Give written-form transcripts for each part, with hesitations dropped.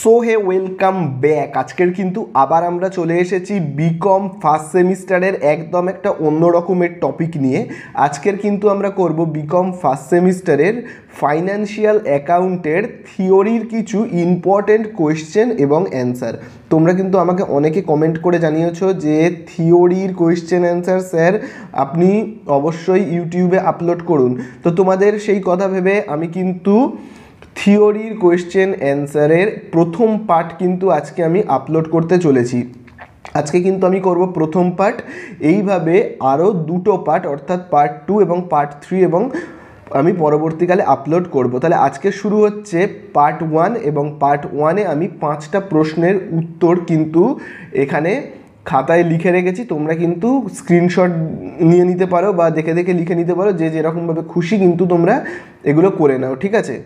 So hey welcome back. আজকের কিন্তু আবার আমরা চলে এসেছি বিকম ফার্স্ট সেমিস্টারের একদম একটা অন্য রকমের টপিক নিয়ে। আজকের কিন্তু আমরা করব বিকম ফার্স্ট সেমিস্টারের ফাইন্যান্সিয়াল অ্যাকাউন্টের থিওরির কিছু ইম্পর্টেন্ট কোয়েশ্চেন এবং অ্যান্সার। তোমরা কিন্তু আমাকে অনেকে কমেন্ট করে জানিয়েছো যে থিওরির কোয়েশ্চেন অ্যান্সার স্যার আপনি অবশ্যই ইউটিউবে আপলোড করুন। তো তোমাদের সেই কথা ভেবে আমি কিন্তু থিওরির কোয়েশ্চেন অ্যান্সারের প্রথম পার্ট কিন্তু আজকে আমি আপলোড করতে চলেছি। আজকে কিন্তু আমি করব প্রথম পার্ট, এইভাবে আরও দুটো পার্ট অর্থাৎ পার্ট 2 এবং পার্ট 3 এবং আমি পরবর্তীকালে আপলোড করব। তাহলে আজকে শুরু হচ্ছে পার্ট 1 এবং পার্ট 1-এ আমি 5টা প্রশ্নের উত্তর কিন্তু এখানে খাতায় লিখে রেখেছি। তোমরা কিন্তু স্ক্রিনশট নিয়ে নিতে পারো বা দেখে দেখে লিখে নিতে পারো, যে যেরকমভাবে খুশি কিন্তু তোমরা এগুলো করে নাও, ঠিক আছে?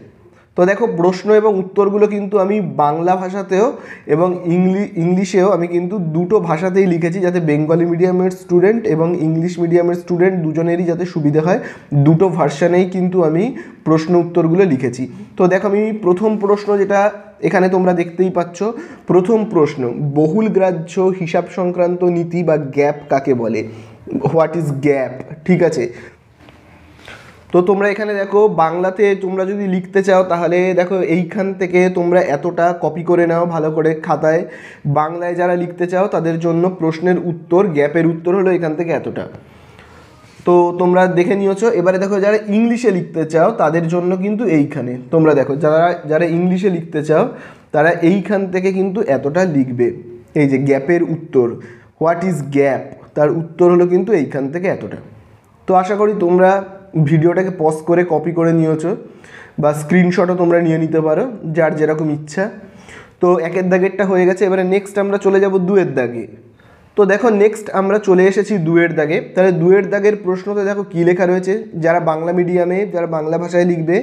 তো দেখো, প্রশ্ন এবং উত্তরগুলো কিন্তু আমি বাংলা ভাষাতেও এবং ইংলিশেও আমি কিন্তু দুটো ভাষাতেই লিখেছি, যাতে বেঙ্গলি মিডিয়ামের স্টুডেন্ট এবং ইংলিশ মিডিয়ামের স্টুডেন্ট দুজনেরই যাতে সুবিধা হয়। দুটো ভার্সানেই কিন্তু আমি প্রশ্ন উত্তরগুলো লিখেছি। তো দেখো, আমি প্রথম প্রশ্ন যেটা এখানে তোমরা দেখতেই পাচ্ছ, প্রথম প্রশ্ন, বহুল গ্রাহ্য হিসাব সংক্রান্ত নীতি বা গ্যাপ কাকে বলে? What is gap? ঠিক আছে, তো তোমরা এখানে দেখো বাংলাতে তোমরা যদি লিখতে চাও তাহলে দেখো এইখান থেকে তোমরা এতটা কপি করে নাও ভালো করে খাতায়। বাংলায় যারা লিখতে চাও তাদের জন্য প্রশ্নের উত্তর, গ্যাপের উত্তর হলো এখান থেকে এতটা। তো তোমরা দেখে নিয়েছো। এবারে দেখো যারা ইংলিশে লিখতে চাও তাদের জন্য কিন্তু এইখানে তোমরা দেখো, যারা ইংলিশে লিখতে চাও তারা এইখান থেকে কিন্তু এতটা লিখবে। এই যে গ্যাপের উত্তর, হোয়াট ইজ গ্যাপ, তার উত্তর হলো কিন্তু এইখান থেকে এতটা। তো আশা করি তোমরা ভিডিওটাকে পজ করে কপি করে নিয়েছো বা স্ক্রিনশটও তোমরা নিয়ে নিতে পারো, যার যেরকম ইচ্ছা। তো একের দাগেরটা হয়ে গেছে। এবারে নেক্সট আমরা চলে যাব দুয়ের দাগে। তো দেখো নেক্সট আমরা চলে এসেছি দুয়ের দাগে। তাহলে দুয়ের দাগের প্রশ্নতে দেখো কী লেখা রয়েছে। যারা বাংলা মিডিয়ামে, যারা বাংলা ভাষায় লিখবে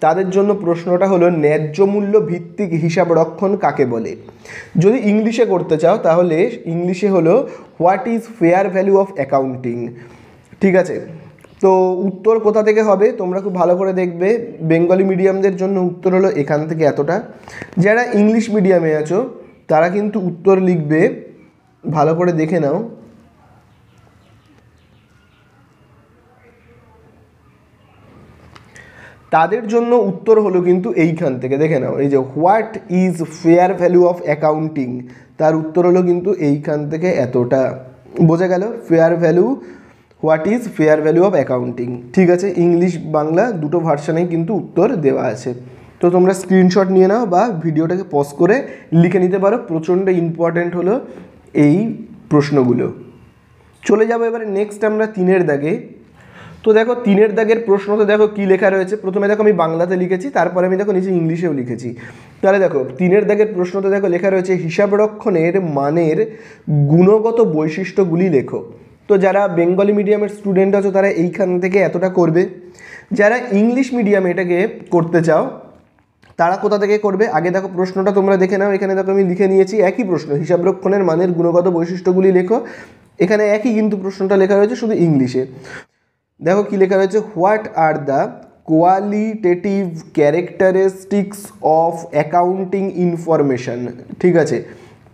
তাদের জন্য প্রশ্নটা হলো ন্যায্য মূল্য ভিত্তিক হিসাব রক্ষণ কাকে বলে? যদি ইংলিশে করতে চাও তাহলে ইংলিশে হলো what is fair value of accounting. ঠিক আছে, তো উত্তর কোথা থেকে হবে তোমরা খুব ভালো করে দেখবে। বেঙ্গলি মিডিয়ামদের জন্য উত্তর হলো এখান থেকে এতটা। যারা ইংলিশ মিডিয়ামে আছো তারা কিন্তু উত্তর লিখবে, ভালো করে দেখে নাও। তাদের জন্য উত্তর হলো কিন্তু এইখান থেকে, দেখে নাও, এই যে what is fair value of accounting, তার উত্তর হলো কিন্তু এইখান থেকে এতটা। বোঝা গেল? Fair value, what is fair value of accounting. ঠিক আছে, ইংলিশ বাংলা দুটো ভার্সানেই কিন্তু উত্তর দেওয়া আছে। তো তোমরা স্ক্রিনশট নিয়ে নাও বা ভিডিওটাকে পজ করে লিখে নিতে পারো। প্রচণ্ড ইম্পর্ট্যান্ট হলো এই প্রশ্নগুলো। চলে যাবো এবারে নেক্সট আমরা তিনের দাগে। তো দেখো তিনের দাগের প্রশ্নতে দেখো কী লেখা রয়েছে। প্রথমে দেখো আমি বাংলাতে লিখেছি, তারপরে আমি দেখো নিচে ইংলিশেও লিখেছি। তাহলে দেখো তিনের দাগের প্রশ্নতে দেখো লেখা রয়েছে হিসাব রক্ষণের মানের গুণগত বৈশিষ্ট্যগুলি লেখো। তো যারা বেঙ্গলি মিডিয়ামের স্টুডেন্ট আছো তারা এইখান থেকে এতটা করবে। যারা ইংলিশ মিডিয়ামে এটাকে করতে চাও তারা কোথা থেকে করবে? আগে দেখো প্রশ্নটা তোমরা দেখে নাও। এখানে দেখো আমি লিখে নিয়েছি একই প্রশ্ন, হিসাব রক্ষণের মানের গুণগত বৈশিষ্ট্যগুলি লেখো। এখানে একই কিন্তু প্রশ্নটা লেখা রয়েছে, শুধু ইংলিশে। দেখো কি লেখা রয়েছে, what are the qualitative characteristics of accounting information. ঠিক আছে,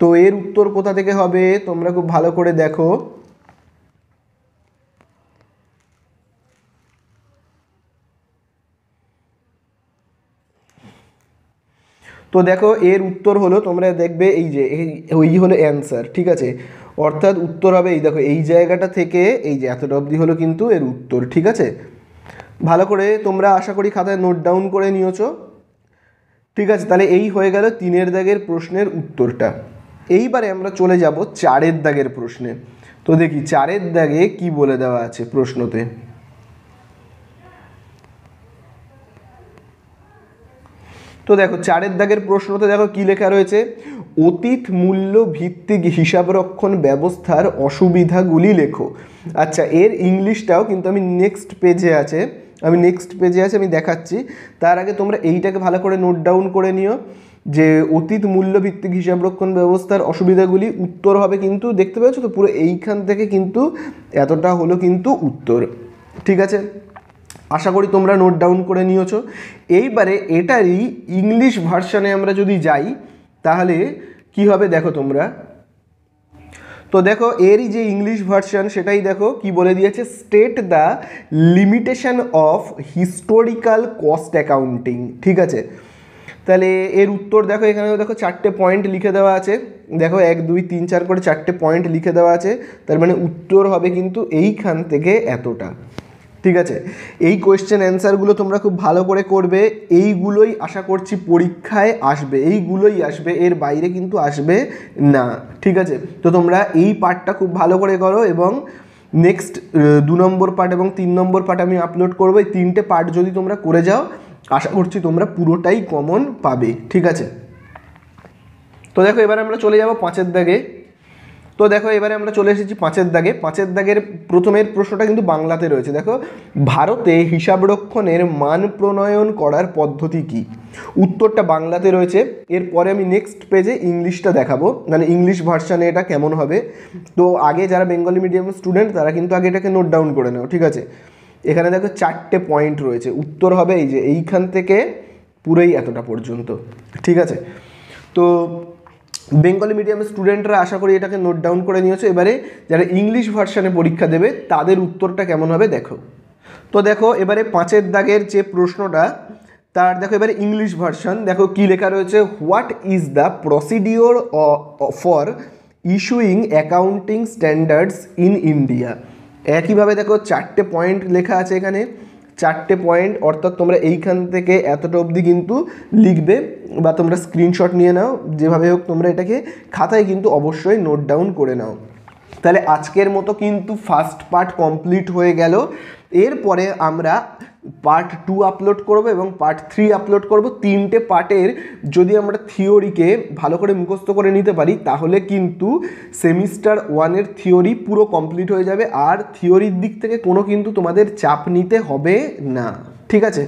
তো এর উত্তর কোথা থেকে হবে তোমরা খুব ভালো করে দেখো। তো দেখো এর উত্তর হলো, তোমরা দেখবে এই যে এই হলো অ্যান্সার। ঠিক আছে, অর্থাৎ উত্তর হবে এই দেখো এই জায়গাটা থেকে এই যে এতটা অবধি হলো কিন্তু এর উত্তর। ঠিক আছে, ভালো করে তোমরা আশা করি খাতায় নোট ডাউন করে নিয়েছো। ঠিক আছে, তাহলে এই হয়ে গেল তিনের দাগের প্রশ্নের উত্তরটা। এইবারে আমরা চলে যাব চারের দাগের প্রশ্নে। তো দেখি চারের দাগে কি বলে দেওয়া আছে প্রশ্নতে। তো দেখো চারের দাগের প্রশ্নতে দেখো কি লেখা রয়েছে, অতীত মূল্য ভিত্তিক হিসাবরক্ষণ ব্যবস্থার অসুবিধাগুলি লেখো। আচ্ছা, এর ইংলিশটাও কিন্তু আমি নেক্সট পেজে আছে, আমি দেখাচ্ছি। তার আগে তোমরা এইটাকে ভালো করে নোট ডাউন করে নিও যে অতীত মূল্য ভিত্তিক হিসাবরক্ষণ ব্যবস্থার অসুবিধাগুলি। উত্তর হবে কিন্তু, দেখতে পাচ্ছ তো পুরো এইখান থেকে কিন্তু এতটা হলো কিন্তু উত্তর। ঠিক আছে, আশা করি তোমরা নোট ডাউন করে নিয়েছো। এইবারে এটারই ইংলিশ ভার্সানে আমরা যদি যাই তাহলে কি হবে দেখো তোমরা। তো দেখো এরই যে ইংলিশ ভার্সন সেটাই দেখো কি বলে দিয়েছে, state the limitation of historical cost accounting. ঠিক আছে, তাহলে এর উত্তর দেখো, এখানেও দেখো 4টে পয়েন্ট লিখে দেওয়া আছে, দেখো 1 2 3 4 করে 4টে পয়েন্ট লিখে দেওয়া আছে। তার মানে উত্তর হবে কিন্তু এইখান থেকে এতটা। ঠিক আছে, এই কোয়েশ্চেন অ্যান্সারগুলো তোমরা খুব ভালো করে করবে, এইগুলোই আশা করছি পরীক্ষায় আসবে, এইগুলোই আসবে, এর বাইরে কিন্তু আসবে না। ঠিক আছে, তো তোমরা এই পার্টটা খুব ভালো করে করো, এবং নেক্সট 2 নম্বর পার্ট এবং 3 নম্বর পার্ট আমি আপলোড করবো। এই 3টে পার্ট যদি তোমরা করে যাও আশা করছি তোমরা পুরোটাই কমন পাবে। ঠিক আছে, তো দেখো এবার আমরা চলে যাব 5-এর দাগে। তো দেখো এবারে আমরা চলে এসেছি 5-এর দাগে। 5-এর দাগের প্রথমের প্রশ্নটা কিন্তু বাংলাতে রয়েছে। দেখো, ভারতে হিসাবরক্ষণের মান প্রণয়ন করার পদ্ধতি কি? উত্তরটা বাংলাতে রয়েছে। এরপরে আমি নেক্সট পেজে ইংলিশটা দেখাবো, মানে ইংলিশ ভার্সানে এটা কেমন হবে। তো আগে যারা বেঙ্গলি মিডিয়াম স্টুডেন্ট তারা কিন্তু আগে এটাকে নোট ডাউন করে নাও। ঠিক আছে, এখানে দেখো 4টে পয়েন্ট রয়েছে, উত্তর হবে এই যে এইখান থেকে পুরোই এতটা পর্যন্ত। ঠিক আছে, তো বেঙ্গলি মিডিয়াম স্টুডেন্টরা আশা করি এটাকে নোট ডাউন করে নিয়েছো। এবারে যারা ইংলিশ ভার্সানে পরীক্ষা দেবে তাদের উত্তরটা কেমন হবে দেখো। তো দেখো এবারে 5-এর দাগের যে প্রশ্নটা, তার দেখো এবারে ইংলিশ ভার্সন দেখো কি লেখা রয়েছে, what is the procedure for issuing accounting standards in India. একইভাবে দেখো 4টে পয়েন্ট লেখা আছে এখানে, 4টে পয়েন্ট, অর্থাৎ তোমরা এইখান থেকে এতটা অবধি কিন্তু লিখবে, বা তোমরা স্ক্রিনশট নিয়ে নাও, যেভাবে হোক তোমরা এটাকে খাতায় কিন্তু অবশ্যই নোট ডাউন করে নাও। তাহলে আজকের মতো কিন্তু ফার্স্ট পার্ট কমপ্লিট হয়ে গেল। এরপরে আমরা পার্ট 2 আপলোড করব এবং পার্ট 3 আপলোড করব। 3টে পার্টের যদি আমরা থিওরিকে ভালো করে মুখস্থ করে নিতে পারি তাহলে কিন্তু সেমিস্টার 1-এর থিওরি পুরো কমপ্লিট হয়ে যাবে, আর থিওরির দিক থেকে কোনো কিন্তু তোমাদের চাপ নিতে হবে না। ঠিক আছে।